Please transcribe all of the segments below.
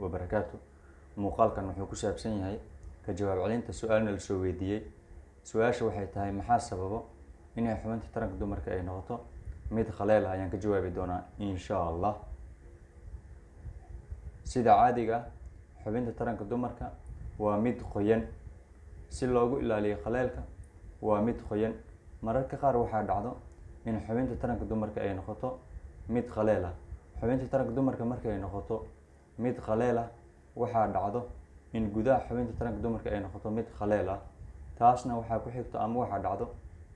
wabarakaatu. Muuqaalkan wuxuu ku saabsan yahay ka jawaab celinta su'aalna la soo weydiiyey. Su'aasha waxay tahay maxaa sababo inay xubinta taranka dumarka ay noqoto mid khaleel ah ayaan ka jawaabi doonaa insha Allah. Sida caadiga xubinta taranka dumarka waa mid qoyan. Si loogu ilaaliyo khaleelka waa mid qoyan. Mararka qaar waxaa dhacdo in xubinta taranka dumarka ay noqoto mid khaleel ah. Xubinta taranka dumarka markay ay noqoto mid khaleel ah waxaa dhacdo in gudaha xubinta taranka dumarka ay noqoto mid khaleel ah. Taasna waxaa ku xigto ama waxaa dhacdo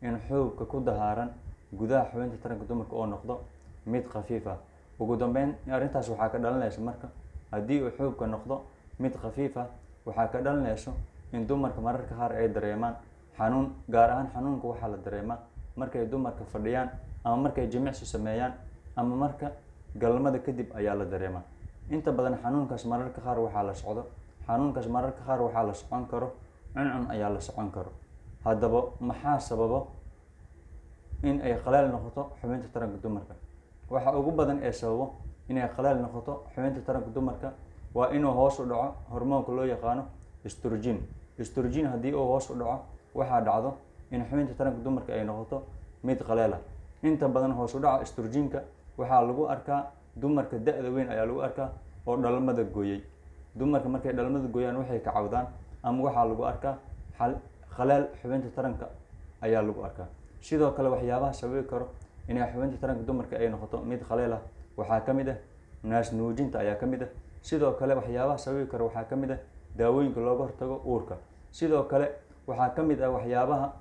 in xuubka ku dahaaran gudaha xubinta taranka dumarka oo noqdo mid khafiif ah. Ugu dambeyn arrintaas waxaa ka dhalanaysa marka haddii uu xuubka noqdo mid khafiif ah waxaa ka dhalanayso in dumarka mararka qaar ay dareemaan xanuun, gaar ahaan xanuunka waxaa la dareemaa markay dumarka fadhiyaan ama markay jimicsi sameeyaan ama marka galmada kadib ayaa la dareemaa. Inta badan xanuunkaas mararka qaar waxaa la socon karo cuncun ayaa la socon karo. Haddaba maxaa sababo in ay khaleel noqoto xubinta taranka dumarka? Waxa ugu badan ee sababo inay khaleel noqoto xubinta taranka dumarka waa inuu hoos u dhaco hormoonka loo yaqaano estrogen. Estrogen haddii uu hoos u dhaco waxaa dhacdo in xubinta taranka dumarka ay noqoto mid khaleel ah. Inta badan hoos u dhaca estrogenka waxaa lagu arkaa dumarka da'da weyn ayaa lagu arkaa oo dhalmada gooyay. Dumarka markay dhalmada gooyaan waxay ka cawdaan ama waxaa lagu arkaa khaleel xubinta taranka ayaa lagu arkaa. Sidoo kale waxyaabaha sababi karo inay xubinta taranka dumarka ay noqoto mid khaleel ah waxaa ka mid ah naas nuujinta ayaa ka mid ah. Sidoo kale waxyaabaha sababi karo waxaa ka mid ah daawooyinka looga hortago uurka. Sidoo kale waxaa ka mid ah waxyaabaha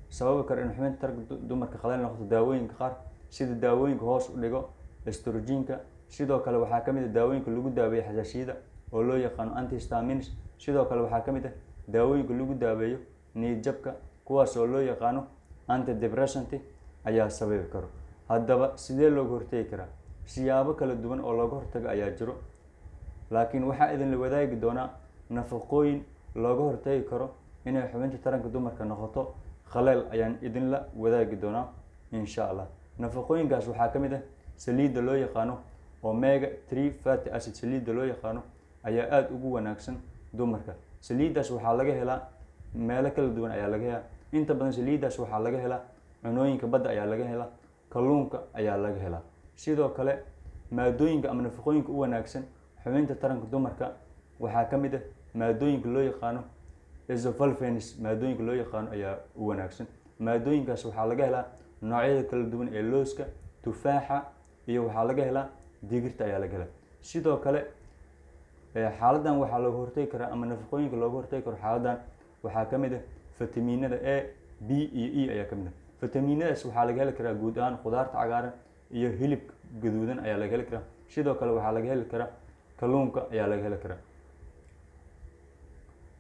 sababi karo in xubinta taranka dumarka khaleel noqoto daawooyinka qaar sida daawooyinka hoos u dhigo estrogenka. Sidoo kale waxaa ka mid ah daawooyinka lagu daaweeyo xasaasiyadda oo loo yaqaano antihistamines. Sidoo kale waxaa ka mid ah daawooyinka lagu daaweeyo niyad jabka kuwaas oo loo yaqaano antidepressant ayaa sababi karo. Haddaba sidee looga hortagi karaa? Siyaabo kala duwan oo looga hortago ayaa jiro, laakiin waxaa idin la wadaagi doonaa nafaqooyin looga hortagi karo inay xubinta taranka dumarka noqoto khaleel ayaan idin la wadaagi doonaa insha Allah. Nafaqooyinkaas waxaa ka mid ah saliidda loo yaqaano omega 3 fatty acid. Saliidda loo yaqaano ayaa aad ugu wanaagsan dumarka. Saliiddaas waxaa laga helaa meelo kala duwan ayaa laga helaa. Inta badan saliiddaas waxaa laga helaa cunooyinka badda ayaa laga helaa, kalluunka ayaa laga helaa. Sidoo kale maadooyinka ama nafaqooyinka u wanaagsan xubinta taranka dumarka waxaa ka mid ah maadooyinka loo yaqaano isoflavins. Maadooyinka loo yaqaano ayaa u wanaagsan. Maadooyinkaas waxaa laga helaa noocyada kala duwan ee looska, tufaaxa iyo waxaa laga helaa digirta ayaa laga helaa. Sidoo kale xaaladdan waxaa looga hortagi karaa ama nafaqooyinka looga hortagi karo xaaladdan waxaa ka mid ah fitamiinada A, B iyo E ayaa ka mid ah. Fitamiinadaas waxaa laga heli karaa guud ahaan khudaarta cagaaran iyo hilibka gaduudan ayaa laga heli karaa. Sidoo kale waxaa laga heli karaa kalluunka ayaa laga heli karaa.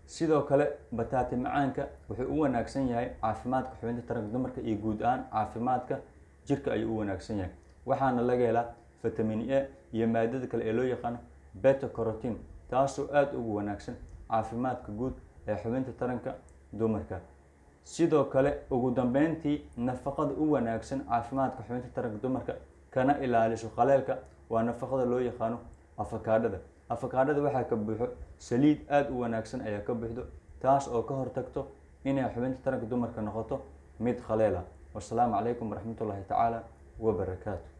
Sidoo kale bataati macaanka wuxuu u wanaagsan yahay caafimaadka xubinta taranka dumarka iyo guud ahaan caafimaadka jirka ayuu u wanaagsan yahay. Waxaana laga helaa fitamiin A iyo maadada kale ee loo yaqaano beta carotene taasoo aad ugu wanaagsan caafimaadka guud ee xubinta taranka dumarka. Sidoo kale ugu dambeyntii nafaqada u wanaagsan caafimaadka xubinta taranka dumarka kana ilaaliso khaleelka waa nafaqada loo yaqaano avocado. Avocado waxaa ka buuxo saliid aad u wanaagsan ayaa ka buuxdo taas oo ka hortagto inay xubinta taranka dumarka noqoto mid khaleel ah. Wassalaamu calaykum waraxmatullaahi tacaala wabarakaatuh.